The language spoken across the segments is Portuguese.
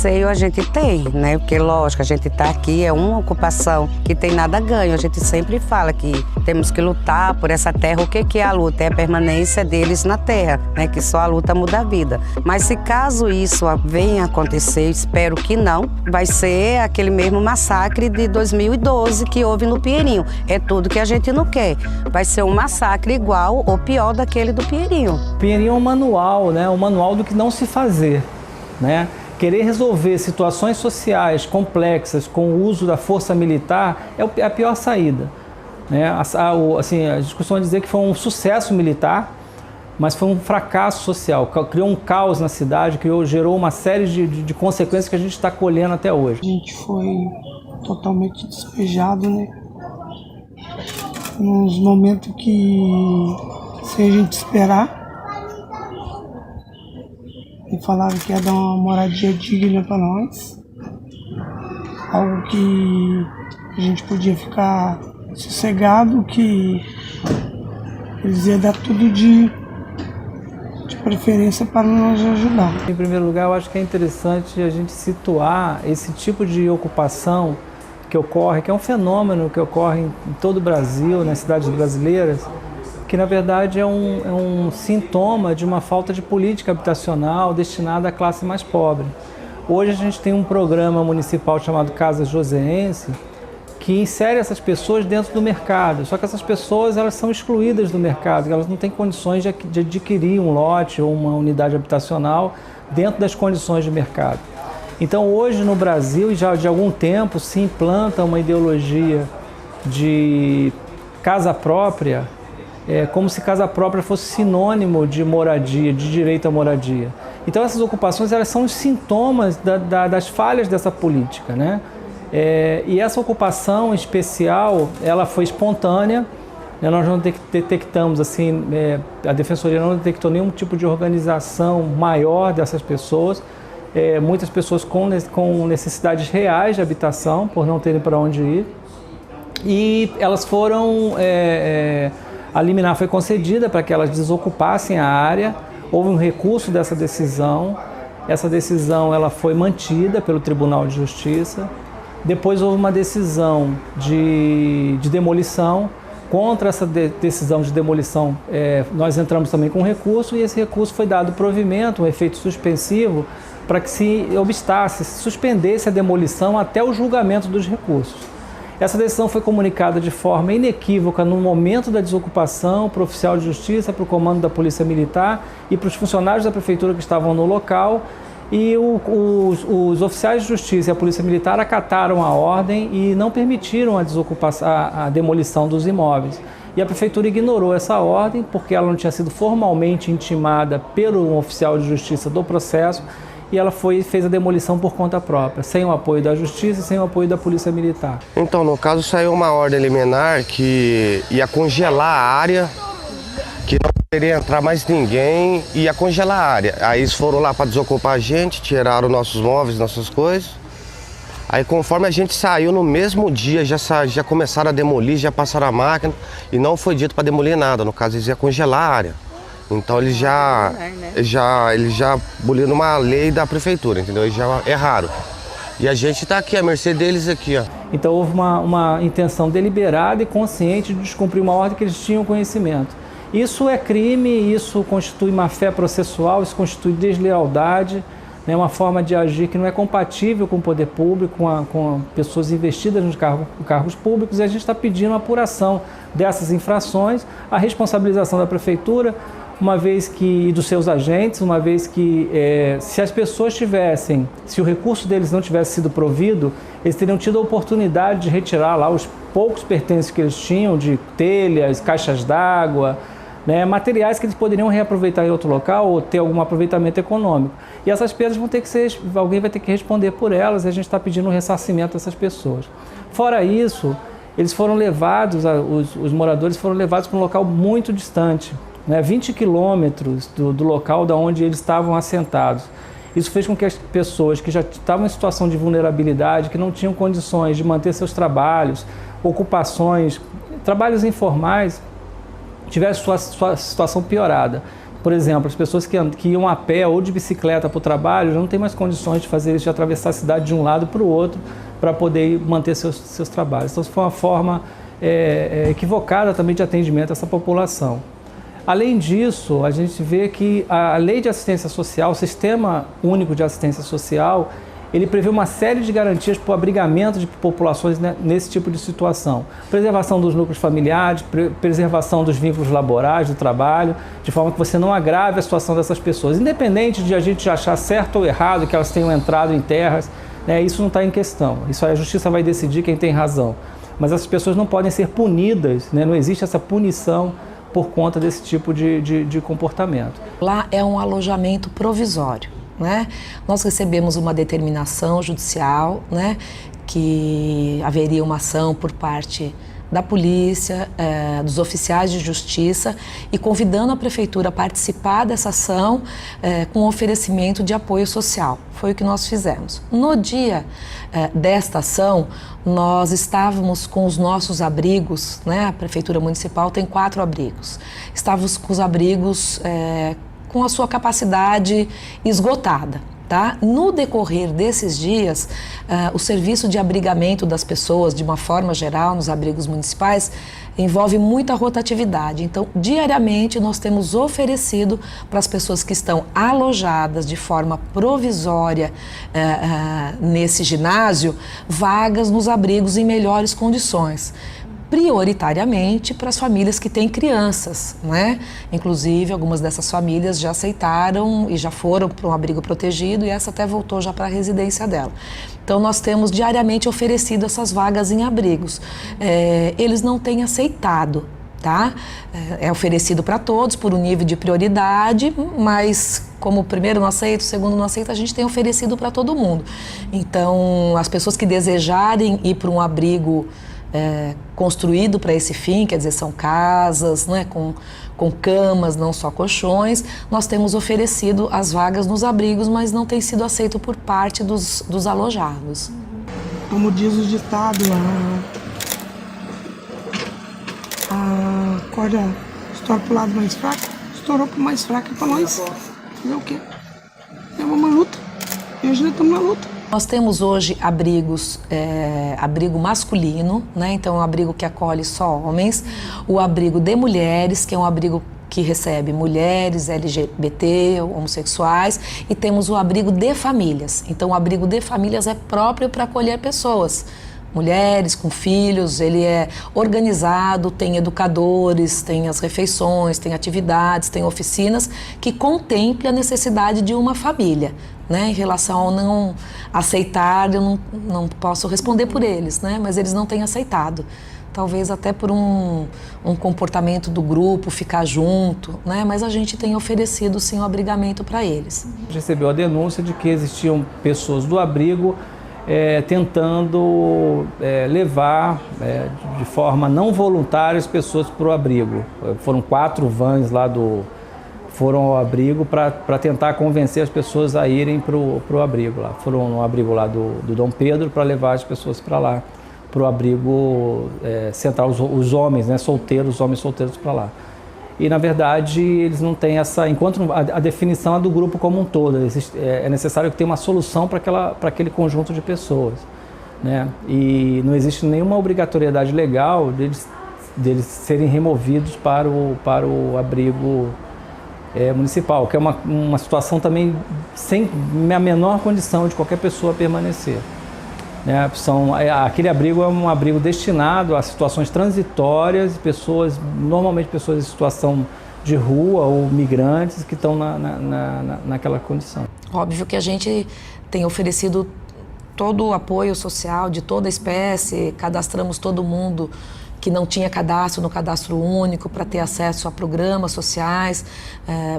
receio a gente tem, né? Porque, lógico, a gente está aqui, é uma ocupação que tem nada ganho. A gente sempre fala que temos que lutar por essa terra. O que é a luta? É a permanência deles na terra, né? Que só a luta muda a vida. Mas se caso isso venha a acontecer, espero que não, vai ser aquele mesmo massacre de 2012 que houve no Pinheirinho. É tudo que a gente não quer. Vai ser um massacre igual ou pior daquele do Pinheirinho. Pinheirinho é um manual, né? Um manual do que não se fazer, né? Querer resolver situações sociais complexas com o uso da força militar é a pior saída, né? Assim, a gente costuma dizer que foi um sucesso militar, mas foi um fracasso social. Criou um caos na cidade, gerou uma série de consequências que a gente está colhendo até hoje. A gente foi totalmente despejado, né? Nos momentos que, sem a gente esperar, e falaram que ia dar uma moradia digna para nós, algo que a gente podia ficar sossegado, que eles iam dar tudo de preferência para nos ajudar. Em primeiro lugar, eu acho que é interessante a gente situar esse tipo de ocupação que ocorre, que é um fenômeno que ocorre em todo o Brasil, nas cidades brasileiras, que na verdade é um sintoma de uma falta de política habitacional destinada à classe mais pobre. Hoje a gente tem um programa municipal chamado Casa Joseense, que insere essas pessoas dentro do mercado, só que essas pessoas elas são excluídas do mercado, elas não têm condições de adquirir um lote ou uma unidade habitacional dentro das condições de mercado. Então hoje no Brasil, já de algum tempo, se implanta uma ideologia de casa própria, como se casa própria fosse sinônimo de moradia, de direito à moradia. Então essas ocupações elas são os sintomas das falhas dessa política, né? E essa ocupação especial, ela foi espontânea, né? Nós não detectamos, assim, a Defensoria não detectou nenhum tipo de organização maior dessas pessoas, muitas pessoas com necessidades reais de habitação, por não terem para onde ir, e elas foram, a liminar foi concedida para que elas desocupassem a área, houve um recurso dessa decisão, essa decisão ela foi mantida pelo Tribunal de Justiça. Depois houve uma decisão de demolição. Contra essa decisão de demolição, nós entramos também com recurso e esse recurso foi dado provimento, um efeito suspensivo, para que se obstasse, se suspendesse a demolição até o julgamento dos recursos. Essa decisão foi comunicada de forma inequívoca no momento da desocupação para o oficial de justiça, para o comando da Polícia Militar e para os funcionários da Prefeitura que estavam no local. E os oficiais de justiça e a Polícia Militar acataram a ordem e não permitiram a demolição dos imóveis. E a Prefeitura ignorou essa ordem porque ela não tinha sido formalmente intimada pelo oficial de justiça do processo e ela fez a demolição por conta própria, sem o apoio da Justiça e sem o apoio da Polícia Militar. Então, no caso, saiu uma ordem liminar que ia congelar a área, que não poderia entrar mais ninguém, ia congelar a área. Aí eles foram lá para desocupar a gente, tiraram nossos móveis, nossas coisas. Aí conforme a gente saiu, no mesmo dia já começaram a demolir, já passaram a máquina e não foi dito para demolir nada, no caso eles iam congelar a área. Então eles já aboliram uma lei da prefeitura, entendeu? Eles já erraram. E a gente está aqui, a mercê deles aqui, ó. Então houve uma intenção deliberada e consciente de descumprir uma ordem que eles tinham conhecimento. Isso é crime, isso constitui má-fé processual, isso constitui deslealdade, né, uma forma de agir que não é compatível com o poder público, com pessoas investidas nos cargos públicos, e a gente está pedindo uma apuração dessas infrações, a responsabilização da Prefeitura, e dos seus agentes, uma vez que se as pessoas se o recurso deles não tivesse sido provido, eles teriam tido a oportunidade de retirar lá os poucos pertences que eles tinham, de telhas, caixas d'água, né, materiais que eles poderiam reaproveitar em outro local ou ter algum aproveitamento econômico. E essas perdas alguém vai ter que responder por elas, e a gente está pedindo um ressarcimento dessas pessoas. Fora isso, eles foram levados, os moradores foram levados para um local muito distante, né, 20 quilômetros do local da onde eles estavam assentados. Isso fez com que as pessoas que já estavam em situação de vulnerabilidade, que não tinham condições de manter seus trabalhos, ocupações, trabalhos informais, tivessem sua situação piorada. Por exemplo, as pessoas que iam a pé ou de bicicleta para o trabalho já não têm mais condições de fazer isso, de atravessar a cidade de um lado para o outro para poder manter seus trabalhos. Então, isso foi uma forma equivocada também de atendimento a essa população. Além disso, a gente vê que a Lei de Assistência Social, o Sistema Único de Assistência Social, ele prevê uma série de garantias para o abrigamento de populações nesse tipo de situação. Preservação dos núcleos familiares, preservação dos vínculos laborais, do trabalho, de forma que você não agrave a situação dessas pessoas. Independente de a gente achar certo ou errado que elas tenham entrado em terras, né, isso não está em questão. Isso a justiça vai decidir quem tem razão. Mas essas pessoas não podem ser punidas, né, não existe essa punição por conta desse tipo de comportamento. Lá é um alojamento provisório. Né? Nós recebemos uma determinação judicial, né, que haveria uma ação por parte da polícia, dos oficiais de justiça e convidando a prefeitura a participar dessa ação com oferecimento de apoio social. Foi o que nós fizemos. No dia desta ação, nós estávamos com os nossos abrigos, né? A prefeitura municipal tem 4 abrigos. Estávamos com os abrigos com a sua capacidade esgotada. Tá? No decorrer desses dias, o serviço de abrigamento das pessoas, de uma forma geral, nos abrigos municipais, envolve muita rotatividade. Então, diariamente, nós temos oferecido para as pessoas que estão alojadas de forma provisória nesse ginásio, vagas nos abrigos em melhores condições. Prioritariamente para as famílias que têm crianças, né? Inclusive, algumas dessas famílias já aceitaram e já foram para um abrigo protegido e essa até voltou já para a residência dela. Então, nós temos diariamente oferecido essas vagas em abrigos. Eles não têm aceitado, tá? É oferecido para todos por um nível de prioridade, mas como o primeiro não aceita, o segundo não aceita, a gente tem oferecido para todo mundo. Então, as pessoas que desejarem ir para um abrigo construído para esse fim, quer dizer, são casas, né, com camas, não só colchões, nós temos oferecido as vagas nos abrigos, mas não tem sido aceito por parte dos alojados. Como diz o ditado, a corda estoura para o lado mais fraco, estourou para o mais fraco e para nós fazer o quê? É uma luta, e hoje nós estamos na luta. Nós temos hoje abrigos, abrigo masculino, né? Então é um abrigo que acolhe só homens, o abrigo de mulheres, que é um abrigo que recebe mulheres, LGBT, homossexuais, e temos o abrigo de famílias. Então o abrigo de famílias é próprio para acolher pessoas, mulheres com filhos, ele é organizado, tem educadores, tem as refeições, tem atividades, tem oficinas que contemplem a necessidade de uma família. Né, em relação ao não aceitar, eu não posso responder por eles, né, mas eles não têm aceitado. Talvez até por um comportamento do grupo, ficar junto, né, mas a gente tem oferecido sim o abrigamento para eles. A gente recebeu a denúncia de que existiam pessoas do abrigo tentando levar de forma não voluntária as pessoas para o abrigo. Foram 4 vans lá foram ao abrigo para tentar convencer as pessoas a irem para o abrigo lá. Foram no abrigo lá do Dom Pedro para levar as pessoas para lá, para o abrigo central, os homens, né, solteiros, os homens solteiros para lá. E, na verdade, eles não têm essa... Enquanto a definição é do grupo como um todo, é necessário que tenha uma solução para aquele conjunto de pessoas, né? E não existe nenhuma obrigatoriedade legal deles serem removidos para o abrigo municipal, que é uma situação também sem a menor condição de qualquer pessoa permanecer. Né? Aquele abrigo é um abrigo destinado a situações transitórias, normalmente pessoas em situação de rua ou migrantes que estão naquela condição. Óbvio que a gente tem oferecido todo o apoio social de toda a espécie, cadastramos todo mundo que não tinha cadastro no cadastro único para ter acesso a programas sociais.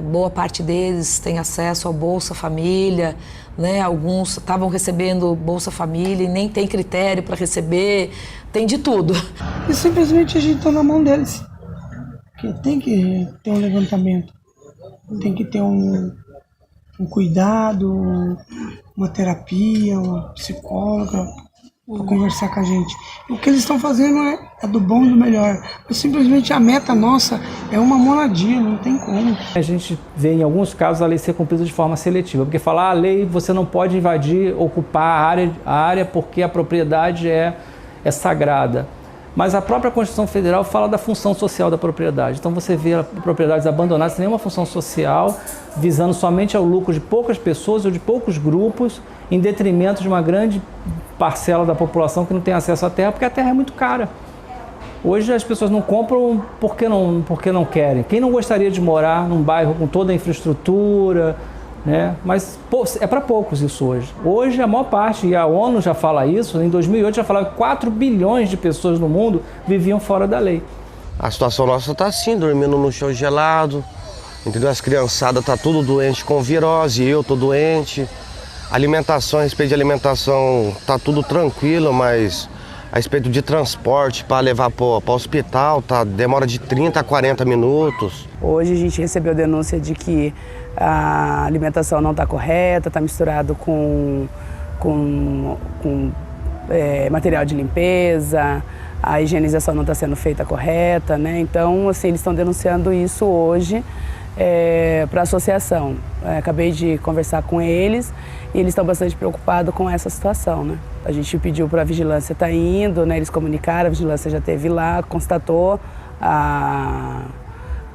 Boa parte deles tem acesso ao Bolsa Família, né? Alguns estavam recebendo Bolsa Família e nem tem critério para receber, tem de tudo. E simplesmente a gente está na mão deles. Porque tem que ter um levantamento, tem que ter um cuidado, uma terapia, uma psicóloga. para conversar com a gente. O que eles estão fazendo é do bom e do melhor. Mas simplesmente a meta nossa é uma moradia, não tem como. A gente vê em alguns casos a lei ser cumprida de forma seletiva, porque falar a lei você não pode invadir, ocupar a área porque a propriedade é sagrada. Mas a própria Constituição Federal fala da função social da propriedade. Então você vê propriedades abandonadas sem nenhuma função social, visando somente ao lucro de poucas pessoas ou de poucos grupos, em detrimento de uma grande parcela da população que não tem acesso à terra, porque a terra é muito cara. Hoje as pessoas não compram porque não querem. Quem não gostaria de morar num bairro com toda a infraestrutura, né? Mas é para poucos isso hoje. Hoje a maior parte, e a ONU já fala isso, em 2008 já falava que 4 bilhões de pessoas no mundo viviam fora da lei. A situação nossa está assim, dormindo no chão gelado, entendeu? As criançadas estão tudo doente com virose, eu tô doente. Alimentação, a respeito de alimentação, tá tudo tranquilo, mas a respeito de transporte para levar para o hospital, demora de 30 a 40 minutos. Hoje a gente recebeu denúncia de que a alimentação não está correta, está misturado com material de limpeza, a higienização não está sendo feita correta, né? Então, assim, eles estão denunciando isso hoje para a associação. Acabei de conversar com eles e eles estão bastante preocupados com essa situação, né? A gente pediu para a vigilância estar indo, né? Eles comunicaram, a vigilância já esteve lá, constatou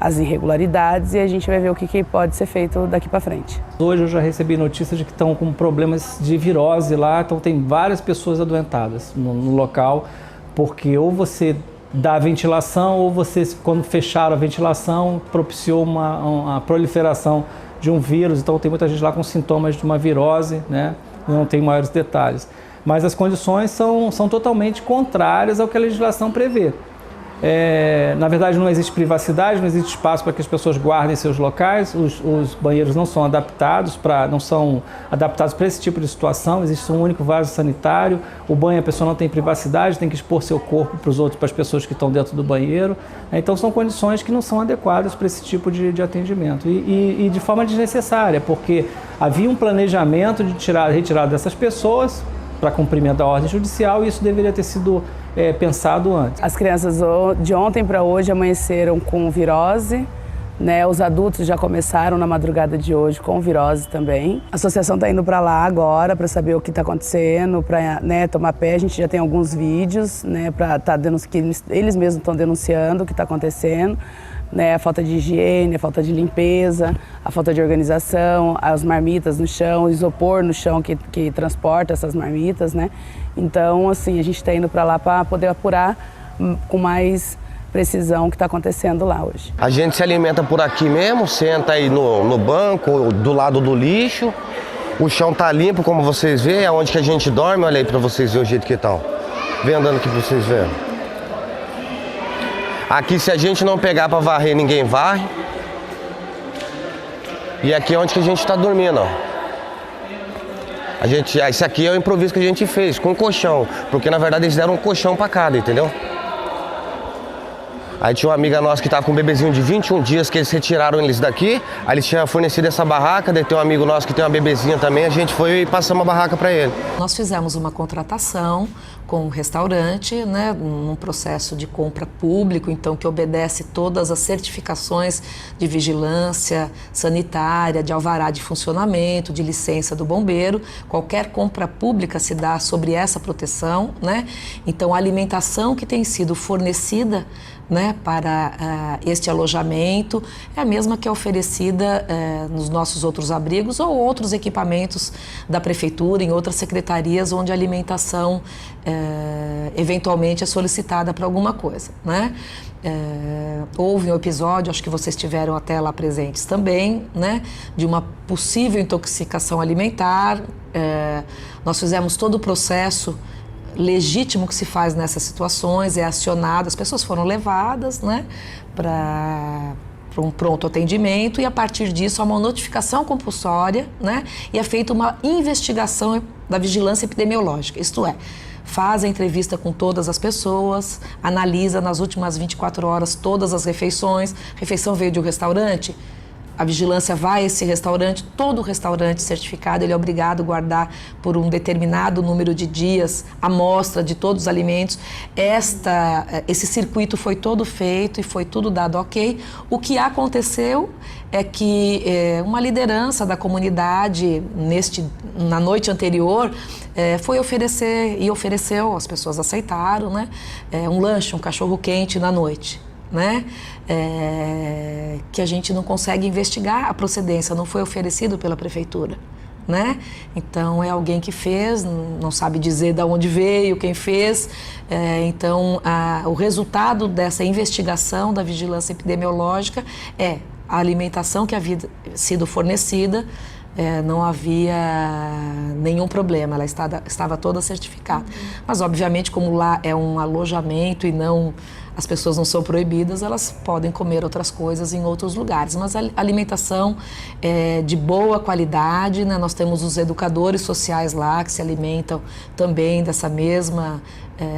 as irregularidades e a gente vai ver o que pode ser feito daqui para frente. Hoje eu já recebi notícias de que estão com problemas de virose lá, então tem várias pessoas adoentadas no local, porque ou você dá ventilação ou você, quando fecharam a ventilação, propiciou uma proliferação de um vírus, então tem muita gente lá com sintomas de uma virose, né? Não tem maiores detalhes. Mas as condições são totalmente contrárias ao que a legislação prevê. Na verdade, não existe privacidade, não existe espaço para que as pessoas guardem seus locais, os banheiros não são adaptados para esse tipo de situação, existe um único vaso sanitário, o banho a pessoa não tem privacidade, tem que expor seu corpo para os outros, para as pessoas que estão dentro do banheiro, então são condições que não são adequadas para esse tipo de atendimento e de forma desnecessária, porque havia um planejamento de retirada dessas pessoas para cumprimento da ordem judicial e isso deveria ter sido pensado antes. As crianças de ontem para hoje amanheceram com virose, né? Os adultos já começaram na madrugada de hoje com virose também. A associação está indo para lá agora para saber o que está acontecendo, para, né, tomar pé. A gente já tem alguns vídeos, né, que eles mesmos estão denunciando o que está acontecendo. Né, a falta de higiene, a falta de limpeza, a falta de organização, as marmitas no chão, o isopor no chão que transporta essas marmitas, né? Então, assim, a gente está indo para lá para poder apurar com mais precisão o que está acontecendo lá hoje. A gente se alimenta por aqui mesmo, senta aí no banco, do lado do lixo, o chão tá limpo, como vocês veem, é onde que a gente dorme, olha aí para vocês verem o jeito que estão. Vem andando aqui para vocês verem. Aqui, se a gente não pegar para varrer, ninguém varre. E aqui é onde que a gente está dormindo, ó. Esse aqui é o improviso que a gente fez, com colchão. Porque, na verdade, eles deram um colchão para cada, entendeu? Aí tinha uma amiga nossa que estava com um bebezinho de 21 dias, que eles retiraram eles daqui. Aí eles tinham fornecido essa barraca, daí tem um amigo nosso que tem uma bebezinha também, a gente foi e passamos a barraca para ele. Nós fizemos uma contratação com um restaurante, né, num processo de compra público, então que obedece todas as certificações de vigilância sanitária, de alvará de funcionamento, de licença do bombeiro. Qualquer compra pública se dá sobre essa proteção, né? Então a alimentação que tem sido fornecida, né, para este alojamento é a mesma que é oferecida nos nossos outros abrigos ou outros equipamentos da prefeitura, em outras secretarias onde a alimentação eventualmente é solicitada para alguma coisa, né? Houve um episódio, acho que vocês estiveram até lá presentes também, né, de uma possível intoxicação alimentar. Nós fizemos todo o processo legítimo que se faz nessas situações, é acionado, as pessoas foram levadas, né, para um pronto atendimento e a partir disso há uma notificação compulsória, né, e é feita uma investigação da vigilância epidemiológica, isto é, faz a entrevista com todas as pessoas, analisa nas últimas 24 horas todas as refeições, a refeição veio de um restaurante, a vigilância vai a esse restaurante, todo restaurante certificado, ele é obrigado a guardar por um determinado número de dias a amostra de todos os alimentos. Esse circuito foi todo feito e foi tudo dado ok. O que aconteceu é que uma liderança da comunidade, na noite anterior, foi oferecer, e ofereceu, as pessoas aceitaram, né? Um lanche, um cachorro-quente na noite, né? Que a gente não consegue investigar a procedência, não foi oferecido pela prefeitura, né? Então é alguém que fez, não sabe dizer de onde veio, quem fez. Então o resultado dessa investigação da vigilância epidemiológica é a alimentação que havia sido fornecida, não havia nenhum problema, ela estava toda certificada. Mas obviamente, como lá é um alojamento e não, as pessoas não são proibidas, elas podem comer outras coisas em outros lugares. Mas a alimentação é de boa qualidade, né? Nós temos os educadores sociais lá que se alimentam também dessa mesma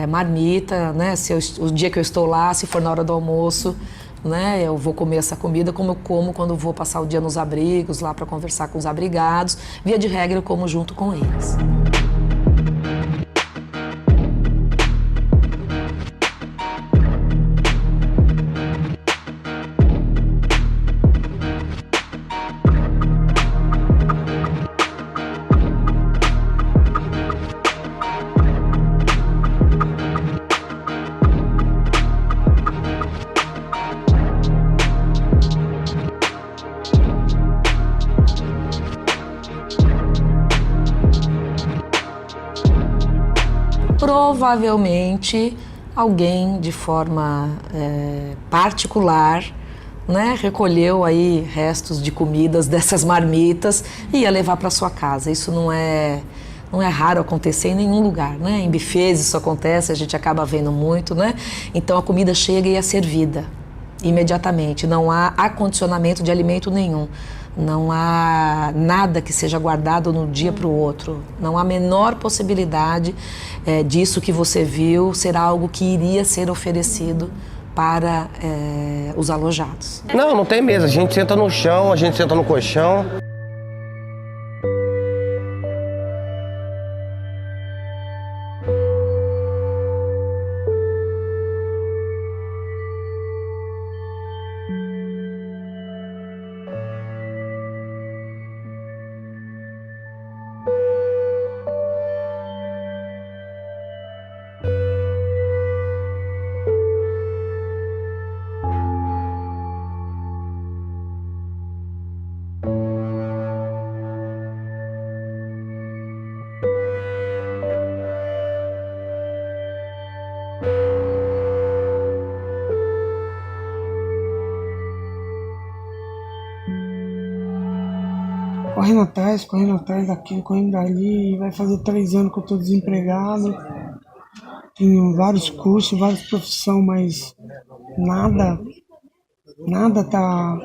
marmita, né? O dia que eu estou lá, se for na hora do almoço, né, eu vou comer essa comida como eu como quando vou passar o dia nos abrigos, lá para conversar com os abrigados. Via de regra, eu como junto com eles. Provavelmente alguém de forma particular, né, recolheu aí restos de comidas dessas marmitas e ia levar para sua casa. Isso não é raro acontecer em nenhum lugar, né? Em buffets isso acontece, a gente acaba vendo muito, né? Então a comida chega e é servida imediatamente, não há acondicionamento de alimento nenhum. Não há nada que seja guardado no dia para o outro. Não há a menor possibilidade disso que você viu ser algo que iria ser oferecido para os alojados. Não tem mesa. A gente senta no chão, a gente senta no colchão. Correndo atrás daqui, correndo dali. Vai fazer 3 anos que eu estou desempregado. Tenho vários cursos, várias profissões, mas nada tá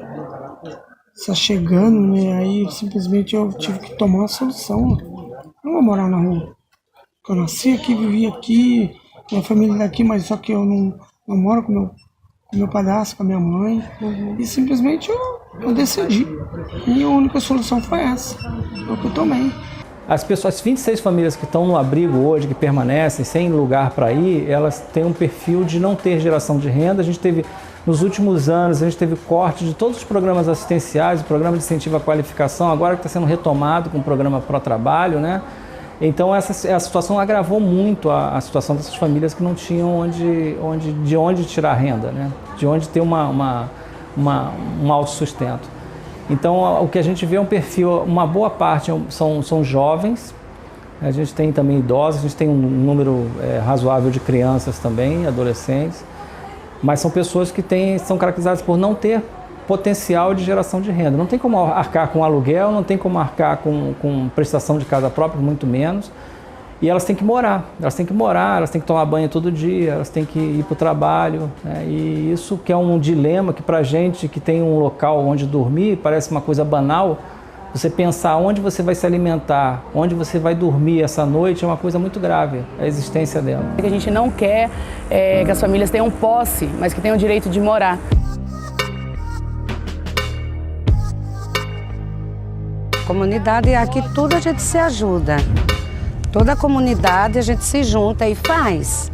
chegando, né? Aí simplesmente eu tive que tomar uma solução. Eu não vou morar na rua. Eu nasci aqui, vivi aqui, minha família é daqui, mas só que eu não moro com meu padrasto, com a minha mãe. E simplesmente eu decidi. E a única solução foi essa, o que eu tomei. As 26 famílias que estão no abrigo hoje, que permanecem sem lugar para ir, elas têm um perfil de não ter geração de renda. A gente teve, nos últimos anos, a gente teve corte de todos os programas assistenciais, o programa de incentivo à qualificação, agora que está sendo retomado com o programa Pro Trabalho, né? Então a situação agravou muito a situação dessas famílias que não tinham de onde tirar renda, né? De onde ter um autossustento. Então o que a gente vê é um perfil, uma boa parte são jovens, a gente tem também idosos, a gente tem um número razoável de crianças também, adolescentes, mas são pessoas que são caracterizadas por não ter potencial de geração de renda. Não tem como arcar com aluguel, não tem como arcar com prestação de casa própria, muito menos. E elas têm que morar, elas têm que tomar banho todo dia, elas têm que ir para o trabalho, né? E isso que é um dilema que para a gente que tem um local onde dormir, parece uma coisa banal, você pensar onde você vai se alimentar, onde você vai dormir essa noite é uma coisa muito grave, a existência dela. A gente não quer que as famílias tenham posse, mas que tenham o direito de morar. comunidade, e aqui tudo a gente se ajuda. Toda a comunidade a gente se junta e faz.